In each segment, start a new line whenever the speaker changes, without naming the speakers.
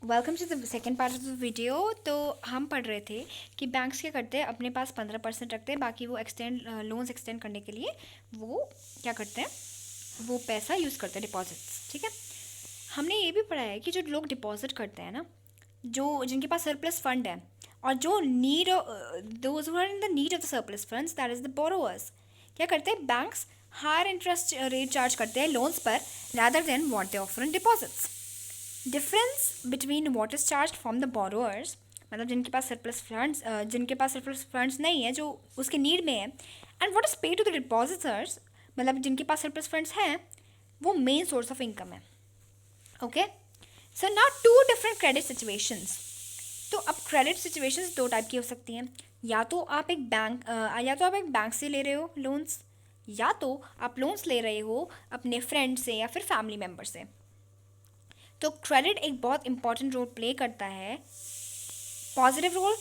Welcome to the second part of the video. तो हम पढ़ रहे थे कि बैंक्स क्या करते हैं, अपने पास 15% रखते हैं, बाकी वो लोन्स एक्सटेंड करने के लिए वो क्या करते हैं, वो पैसा यूज़ करते हैं, डिपॉजिट्स। ठीक है, हमने ये भी पढ़ा है कि जो लोग डिपॉजिट करते हैं ना, जो जिनके पास सरप्लस फंड है और जो need those who are in the need of the surplus funds, that is the borrowers, क्या करते हैं, banks higher interest rate charge करते हैं लोन्स पर rather than what they offer in deposits. Difference between what is charge from the borrowers, मतलब जिनके पास surplus funds नहीं है, जो उसके नीड में है, and what is pay to the depositors, मतलब जिनके पास सरप्लस फंड्स हैं, वो मेन सोर्स ऑफ इनकम है। Okay, so now two different credit situations. तो अब क्रेडिट सिचुएशंस दो टाइप की हो सकती हैं। या तो आप एक बैंक से ले रहे हो लोन्स, या तो आप लोन्स ले रहे हो अपने फ्रेंड से या फिर फैमिली मेम्बर से। तो क्रेडिट एक बहुत इंपॉर्टेंट रोल प्ले करता है। पॉजिटिव रोल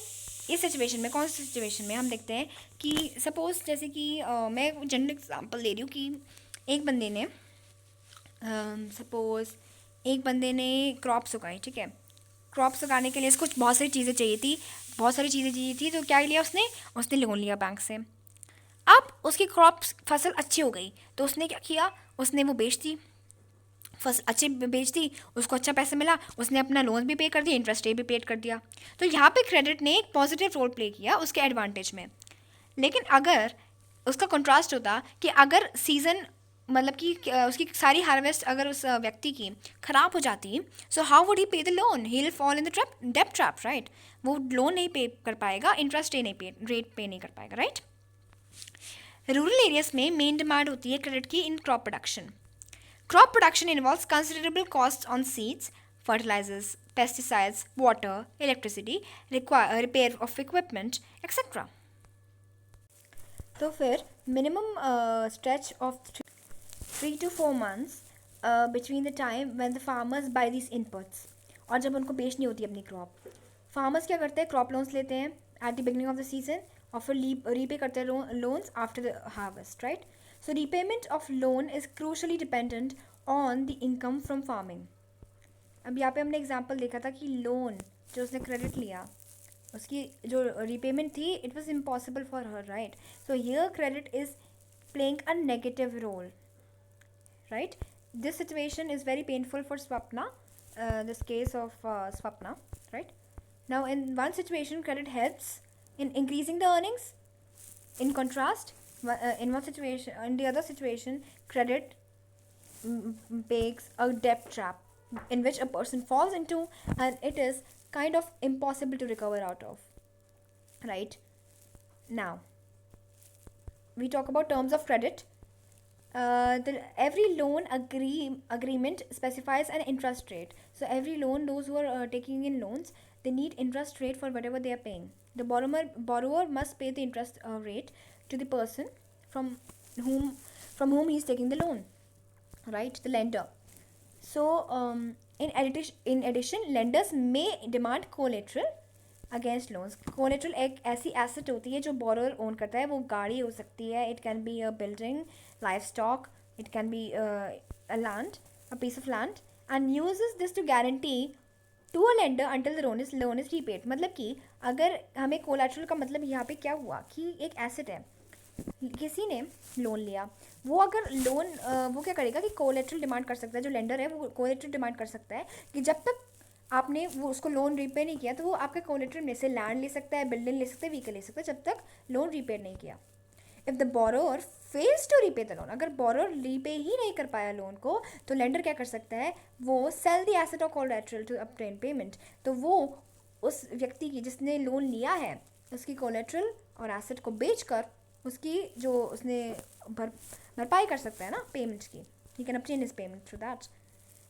इस सिचुएशन में, कौन सी सिचुएशन में, हम देखते हैं कि सपोज जैसे कि मैं जनरल एग्जांपल दे रही हूँ कि एक बंदे ने सपोज एक बंदे ने क्रॉप्स उगाई। ठीक है, क्रॉप्स उगाने के लिए इसको बहुत सारी चीज़ें चाहिए थी, तो क्या लिया उसने, लोन लिया बैंक से। अब उसकी क्रॉप्स फसल अच्छी हो गई तो उसने क्या किया, उसने वो बेच दी, फर्स्ट अच्छी बेच दी, उसको अच्छा पैसा मिला, उसने अपना लोन भी पे कर दिया, इंटरेस्ट भी पे कर दिया। तो यहाँ पे क्रेडिट ने एक पॉजिटिव रोल प्ले किया उसके एडवांटेज में। लेकिन अगर उसका कंट्रास्ट होता कि अगर सीज़न, मतलब कि उसकी सारी हार्वेस्ट अगर उस व्यक्ति की ख़राब हो जाती, so how would he pay the loan, he will fall in the debt trap, right. वो लोन नहीं पे कर पाएगा, इंटरेस्ट रेट पे नहीं कर पाएगा, राइट। रूरल एरियाज में मेन डिमांड होती है क्रेडिट की in crop production. Crop production involves considerable costs on seeds, fertilizers, pesticides, water, electricity, repair of equipment, etc. तो फिर minimum stretch of 3 to 4 months between the time when the farmers buy these inputs और जब उनको बेचनी होती है अपनी crop. Farmers क्या करते हैं, क्रॉप लोन्स लेते हैं at the beginning of the season और फिर रीपे करते हैं loans after the harvest, right. So repayment of loan is crucially dependent on the income from farming. अब यहाँ पे हमने एग्जांपल देखा था कि लोन जो उसने क्रेडिट लिया, उसकी जो रीपेमेंट थी, it was impossible for her, right. So here credit is playing a negative role, right. This situation is very painful for Swapna, this case of Swapna, right. Now in one situation credit helps in increasing the earnings. In contrast, in the other situation, credit makes a debt trap in which a person falls into, and it is kind of impossible to recover out of, right. Now we talk about terms of credit. Every loan agreement specifies an interest rate. So every loan, those who are taking in loans, they need interest rate for whatever they are paying. The borrower must pay the interest rate to the person from whom he is taking the loan, right, the lender. So in addition, lenders may demand collateral against loans. Collateral एक ऐसी asset होती है जो borrower own करता है। वो गाड़ी हो सकती है, it can be a building, livestock, it can be a land, a piece of land, and uses this to guarantee to a lender until the loan is repaid. मतलब कि अगर हमें कोलेट्रल का मतलब यहाँ पे क्या हुआ कि एक एसेट है, किसी ने लोन लिया, वो अगर लोन वो क्या करेगा कि कोलेट्रल डिमांड कर सकता है, जो लेंडर है वो कोलेट्रल डिमांड कर सकता है कि जब तक आपने वो उसको लोन रीपे नहीं किया तो वो आपके कोलेट्रल में से लैंड ले सकता है, बिल्डिंग ले सकता है, व्हीकल ले सकता है, जब तक लोन रीपे नहीं किया। If the borrower fails to repay the loan, अगर बोरोअर रीपे ही नहीं कर पाया लोन को, तो लेंडर क्या कर सकता है, वो सेल द एसेट और कोलेट्रल टू ऑब्टेन पेमेंट। तो वो उस व्यक्ति की जिसने लोन लिया है उसकी कोलेट्रल और एसेट को बेचकर उसकी जो उसने भरपाई कर सकता है ना पेमेंट की, he can obtain his payment through that.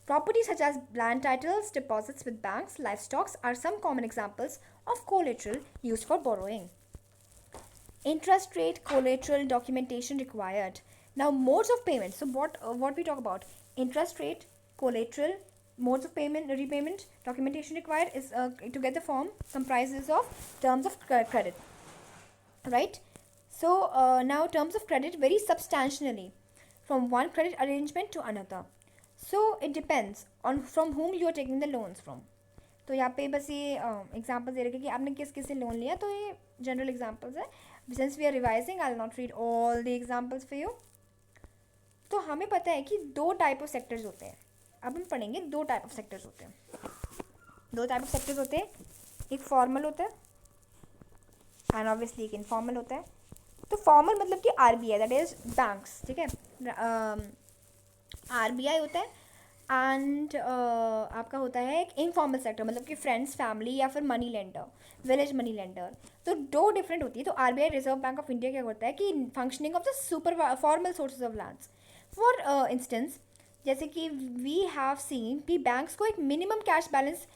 Properties such as land titles, deposits with banks, livestock are some common examples of collateral used for borrowing. Interest rate, collateral, documentation required. Now modes of payment. So what we talk about? Interest rate, collateral, modes of payment, repayment, documentation required is to get the form comprises of terms of credit, right? So now terms of credit vary substantially from one credit arrangement to another. So it depends on from whom you are taking the loans from. तो यहाँ पे बस ये example दे रखे कि आपने किस किस से लोन लिया, तो ये जनरल एग्जांपल्स है. Since we are revising I will not read all the examples for you. तो हमें पता है कि दो टाइप ऑफ सेक्टर्स होते हैं. अब हम पढ़ेंगे दो टाइप ऑफ सेक्टर्स होते हैं. दो टाइप ऑफ सेक्टर्स होते हैं, एक फॉर्मल होता है एंड ऑब्वियसली एक इनफॉर्मल होता है. तो फॉर्मल मतलब कि आरबीआई, दैट इज बैंक्स, ठीक है. आरबीआई होता है एंड आपका होता है एक इनफॉर्मल सेक्टर, मतलब कि फ्रेंड्स, फैमिली या फिर money lender, village money lender. तो दो डिफरेंट होती है. तो RBI reserve bank of India क्या करता है कि functioning of the super formal sources of lands. For instance, जैसे कि वी हैव सीन कि बैंक्स को एक मिनिमम कैश बैलेंस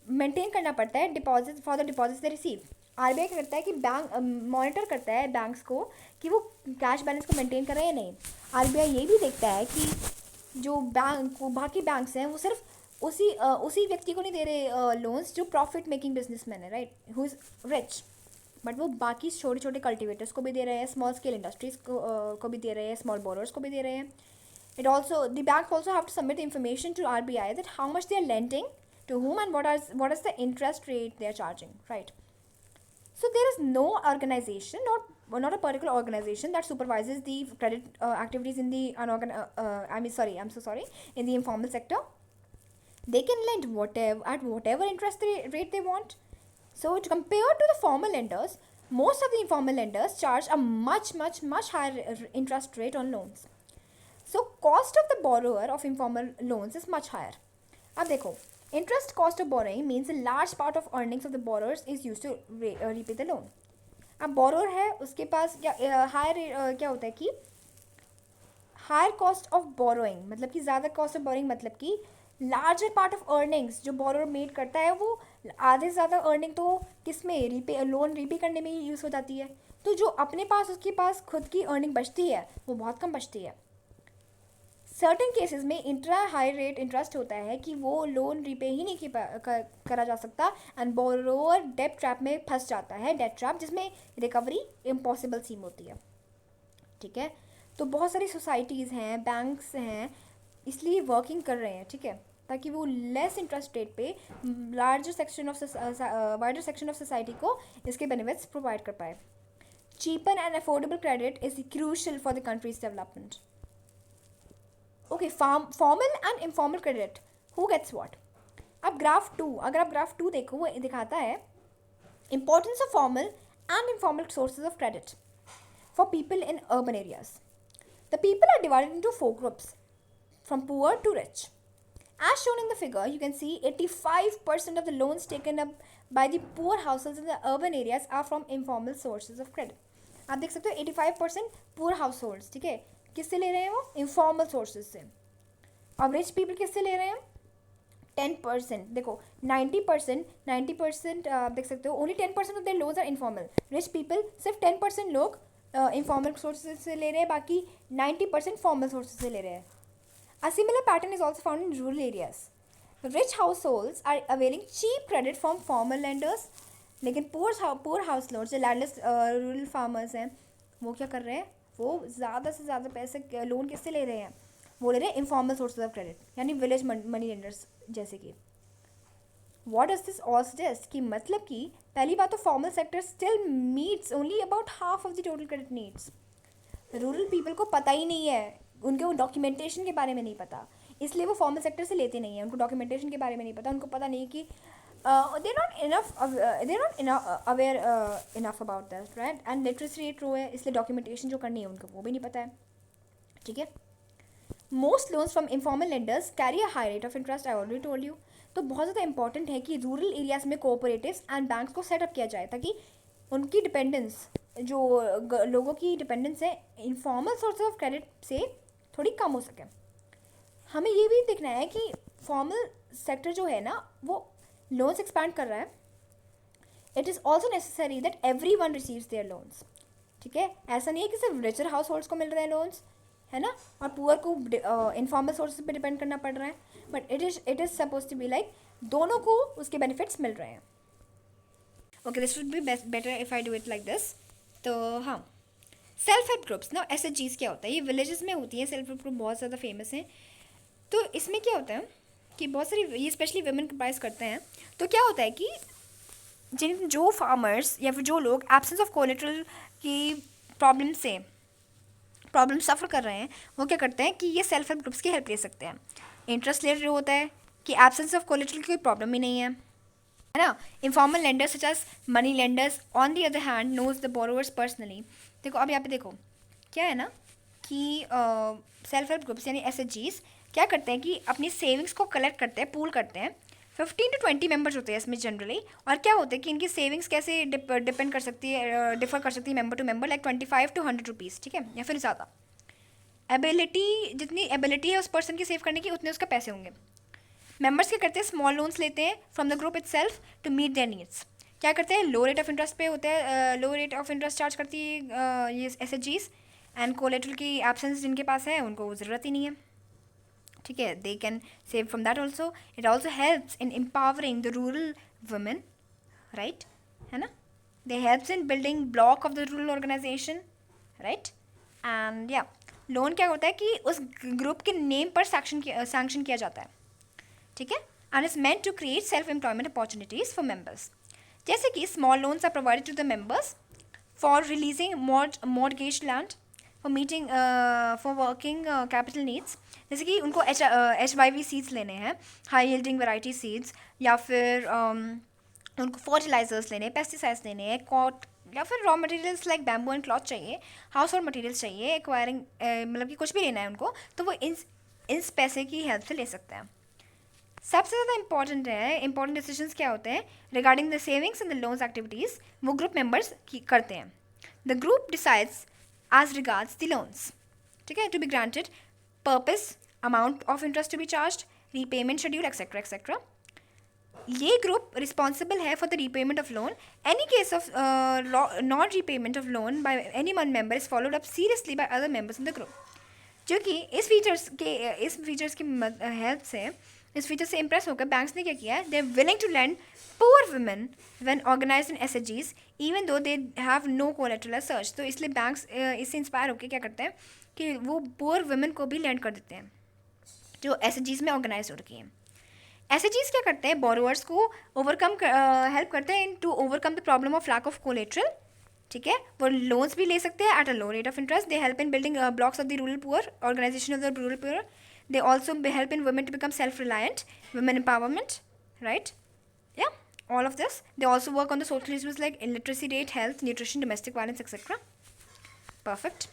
मेंटेन करना पड़ता है deposit for the deposits they receive. RBI क्या करता है कि बैंक मॉनिटर करता है बैंक्स को कि वो कैश बैलेंस को मेंटेन कर रहे हैं या नहीं. आरबीआई ये भी देखता है कि जो बैंक बाकी बैंक्स हैं वो सिर्फ उसी व्यक्ति को नहीं दे रहे लोन्स जो प्रॉफिट मेकिंग बिजनेसमैन है, right, who is rich, but वो बाकी छोटे छोटे कल्टिवेटर्स को भी दे रहे हैं, स्मॉल स्केल इंडस्ट्रीज को भी दे रहे हैं, स्मॉल बोरोर्स को भी दे रहे हैं. It also, the banks also have to submit information to RBI that how much they are lending to whom and what is the interest rate they are charging, right? So there is no organization, not a particular organization that supervises the credit activities in the I'm so sorry, in the informal sector. They can lend whatever interest rate they want. So compared to the formal lenders, most of the informal lenders charge a much higher interest rate on loans. So cost of the borrower of informal loans is much higher. अब देखो, interest cost of borrowing means a large part of earnings of the borrowers is used to repay the loan. अब borrower है, उसके पास क्या क्या होता है कि हायर कॉस्ट ऑफ बोरोइंग, मतलब कि ज़्यादा कॉस्ट ऑफ बोरोइंग, मतलब कि लार्जर पार्ट ऑफ अर्निंग्स जो बोरोअर मेड करता है वो आधे से ज़्यादा अर्निंग तो किस में लोन रीपे करने में ही यूज़ हो जाती है. तो जो अपने पास उसके पास खुद की अर्निंग बचती है वो बहुत कम बचती है. सर्टेन केसेस में इंट्रा हाई रेट इंटरेस्ट होता है कि वो लोन रीपे ही नहीं करा जा सकता एंड बोरोअर डेट ट्रैप में फंस जाता है, डेट ट्रैप जिसमें रिकवरी इम्पॉसिबल सीम होती है, ठीक है. तो बहुत सारी सोसाइटीज़ हैं, बैंक्स हैं, इसलिए वर्किंग कर रहे हैं, ठीक है, ताकि वो लेस इंटरेस्ट रेट पे वाइडर सेक्शन ऑफ सोसाइटी को इसके बेनिफिट्स प्रोवाइड कर पाए. Cheaper and affordable credit is crucial for the country's development. Okay, formal and informal credit, who gets what. अब अगर आप ग्राफ 2 देखो, वो दिखाता है importance of formal and informal sources of credit for people in urban areas. The people are divided into 4 groups from poor to rich. As shown in the figure, you can see 85% of the loans taken up by the poor households in the urban areas are from informal sources of credit. आप देख सकते हो 85% poor households, ठीक है, किससे ले रहे हैं वो? informal sources से. और rich people किससे ले रहे हैं? 10%. देखो 90% आप देख सकते हो only 10% of their loans are informal. Rich people सिर्फ 10% लोग informal sources से ले रहे हैं, बाकी 90% formal sources से ले रहे हैं. A similar pattern is also found in rural areas. Rich households are availing cheap credit from formal lenders, लेकिन poor households जो लैंडलेस रूरल फार्मर्स हैं वो क्या कर रहे हैं? वो ज़्यादा से ज़्यादा पैसे लोन किससे ले रहे हैं? वो ले रहे हैं इनफॉर्मल सोर्सेज ऑफ क्रेडिट, यानी विलेज मनी लेंडर्स जैसे कि. What does this all suggest? कि मतलब कि पहली बात तो formal sector still meets only about half of the total credit needs. Rural people को पता ही नहीं है, उनके वो डॉक्यूमेंटेशन के बारे में नहीं पता, इसलिए वो फॉर्मल सेक्टर से लेते नहीं हैं. उनको डॉक्यूमेंटेशन के बारे में नहीं पता, उनको पता नहीं कि they not aware enough about that, right. And literacy rate low है, इसलिए डॉक्यूमेंटेशन जो करनी है उनको वो भी नहीं पता है, ठीक है. Most loans from informal lenders carry a high rate of interest, I already told you. तो बहुत ज़्यादा इंपॉर्टेंट है कि रूरल एरियाज़ में कोऑपरेटिव्स एंड बैंक्स को सेटअप किया जाए ताकि उनकी डिपेंडेंस, जो लोगों की डिपेंडेंस है इनफॉर्मल सोर्स ऑफ क्रेडिट से थोड़ी कम हो सके. हमें ये भी देखना है कि फॉर्मल सेक्टर जो है ना वो लोन्स एक्सपैंड कर रहा है. It is also necessary that everyone receives their loans, ठीक है. ऐसा नहीं है कि सिर्फ रिचर हाउस होल्ड्स को मिल रहे हैं लोन्स, है ना, और पुअर को इनफॉर्मल सोर्सेज पे डिपेंड करना पड़ रहा है. But it is suppose to be like दोनों को उसके बेनिफिट्स मिल रहे हैं. Okay, this would be better if I do it like this. तो हाँ, सेल्फ हेल्प ग्रुप्स ना, SHGs क्या होता है? ये विलेजेस में होती हैं. सेल्फ हेल्प ग्रुप बहुत ज़्यादा फेमस हैं. तो इसमें क्या होता है कि बहुत सारी ये स्पेशली वुमेन कंप्राइज करते हैं। तो क्या होता है कि जो फार्मर्स या फिर जो लोग एब्सेंस ऑफ कोलेट्रल की प्रॉब्लम सफ़र कर रहे हैं, वो क्या करते हैं कि ये सेल्फ हेल्प ग्रुप्स की हेल्प ले सकते हैं। इंटरेस्ट रेट होता है कि एब्सेंस ऑफ कोलेट्रल की कोई प्रॉब्लम ही नहीं है ना। Informal lenders such as money lenders on the other hand knows the borrowers personally. देखो अब यहाँ पे देखो क्या है ना कि सेल्फ हेल्प ग्रुप्स यानी SHGs क्या करते हैं कि अपनी सेविंग्स को कलेक्ट करते हैं, पूल करते हैं। 15 to 20 मेंबर्स होते हैं इसमें जनरली। और क्या होता है कि इनकी सेविंग्स कैसे डिपेंड कर सकती है, डिफर कर सकती है member to member, like 25 to 100 rupees, ठीक है, या फिर ज़्यादा। जितनी एबिलिटी है उस पर्सन की सेव करने की, उतने उसके पैसे होंगे। मेंबर्स क्या करते हैं, स्मॉल लोन्स लेते हैं from the group itself to meet their needs. क्या करते हैं, लो रेट ऑफ इंटरेस्ट पे होता है, लो रेट ऑफ इंटरेस्ट चार्ज करती है ये SHGs। एंड कोलेट्रल की एब्सेंस जिनके पास है उनको ज़रूरत ही नहीं है, ठीक है, they can save from that also. It also helps in empowering the rural women, right, है ना। They helps in building block of the rural organization, right. And या लोन क्या होता है कि उस ग्रुप के नेम पर सैंक्शन किया जाता है, ठीक है, and is meant to create self employment opportunities for members. जैसे कि small loans are provided to the members for releasing mortgage land, for meeting for working capital needs. जैसे कि उनको HYV सीड्स लेने हैं, हाई यील्डिंग वैरायटी सीड्स, या फिर उनको फर्टिलाइजर्स लेने हैं, पेस्टिसाइड्स लेने हैं, कॉट या फिर raw materials like bamboo and cloth चाहिए, हाउस होल्ड मटेरियल्स चाहिए, एक्वायरिंग मतलब कि कुछ भी लेना है उनको, तो वो इन पैसे की हेल्प से ले सकते हैं। सबसे ज़्यादा इंपॉर्टेंट डिसीजंस क्या होते हैं regarding the savings and the loans activities, वो ग्रुप मेंबर्स करते हैं। The group decides as regards the loans, ठीक है, to be granted, purpose, amount of interest to be charge, repayment schedule, etcetera etcetera. ये group responsible है for the repayment of loan. Any case of not repayment of loan by any one member is followed up seriously by other members in the group. जो कि इस features की help से, इस feature से impress होकर banks ने क्या किया है, they are willing to lend poor women when organized in SHGs even though they have no collateral as such. तो इसलिए बैंक्स इससे इंस्पायर होकर क्या करते हैं कि वो पुअर वुमेन को भी लैंड कर देते हैं जो SHGs में ऑर्गेनाइज हो रखी हैं। SHGs क्या करते हैं, बोरोवर्स को हेल्प करते हैं to overcome the problem of lack of collateral, ठीक है। वो लोन्स भी ले सकते हैं at a low rate of interest. They help in building blocks of the rural poor, organization of the rural poor. They also help in women to become self reliant, women empowerment, right, या all of this. They also work on the social issues like illiteracy rate, health, nutrition, domestic violence, etc. Perfect.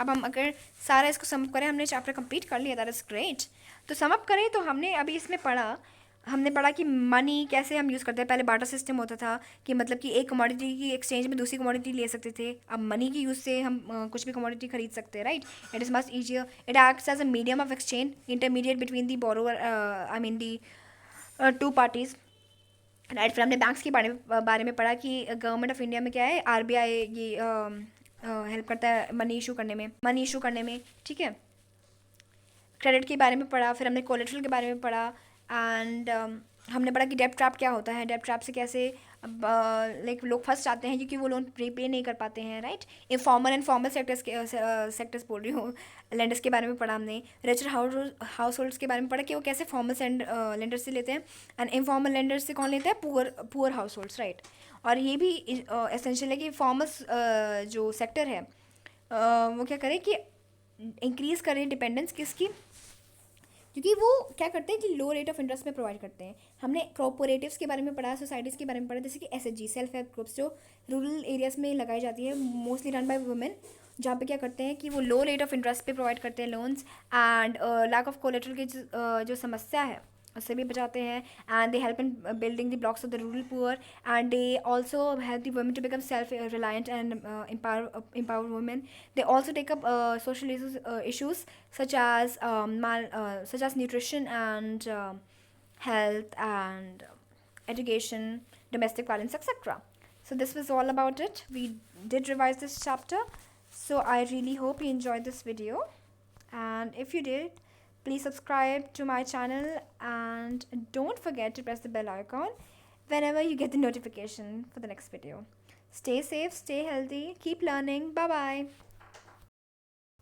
अब हम अगर सारा इसको sum up करें, हमने chapter complete कर लिया, दैट इज़ ग्रेट। तो समअप करें तो हमने अभी इसमें हमने पढ़ा कि मनी कैसे हम यूज़ करते हैं। पहले बार्टर सिस्टम होता था कि मतलब कि एक कमोडिटी की एक्सचेंज में दूसरी कमोडिटी ले सकते थे। अब मनी की यूज़ से हम कुछ भी कमोडिटी खरीद सकते हैं, right. It is much easier, it acts as a medium of exchange, intermediate between the borrower, I mean the two parties, right. फिर हमने बैंक्स के बारे में पढ़ा कि गवर्नमेंट ऑफ इंडिया में क्या है, RBI ये हेल्प करता है मनी इशू करने में, ठीक है। क्रेडिट के बारे में पढ़ा, फिर हमने कोलेट्रल के बारे में पढ़ा, एंड हमने पढ़ा कि डेब्ट ट्रैप क्या होता है, डेब्ट ट्रैप से कैसे लाइक लोग फंस जाते हैं क्योंकि वो लोन पे नहीं कर पाते हैं, right. Informal and formal sectors बोल रही हूँ, लेंडर्स के बारे में पढ़ा हमने। रिचर हाउस होल्ड्स के बारे में पढ़ा कि वो कैसे फॉर्मल लेंडर्स से लेते हैं, एंड इनफॉर्मल लेंडर्स से कौन लेते हैं, पुअर हाउस होल्ड्स, राइट। और ये भी एसेंशियल है कि फॉर्मल जो सेक्टर है वो क्या करे कि इंक्रीज़ करें डिपेंडेंस किसकी, क्योंकि वो क्या करते हैं कि लो रेट ऑफ इंटरेस्ट में प्रोवाइड करते हैं। हमने कोऑपरेटिव्स के बारे में पढ़ा, सोसाइटीज़ के बारे में पढ़ा, जैसे कि SHG सेल्फ हेल्प ग्रुप्स जो रूरल एरियाज़ में लगाई जाती है, मोस्टली रन बाय वुमेन, जहाँ पे क्या करते हैं कि वो लो रेट ऑफ इंटरेस्ट पे प्रोवाइड करते हैं loans, and lack of collateral की जो समस्या है उससे भी बचाते हैं, and they help in building the blocks of the rural poor, and they also help the women to become self reliant and empower women. They also take up social issues such as nutrition and health and education, domestic violence, etc. So this was all about it. We did revise this chapter, so I really hope you enjoyed this video, and if you did, please subscribe to my channel and don't forget to press the bell icon whenever you get the notification for the next video. Stay safe, stay healthy, keep learning. Bye bye.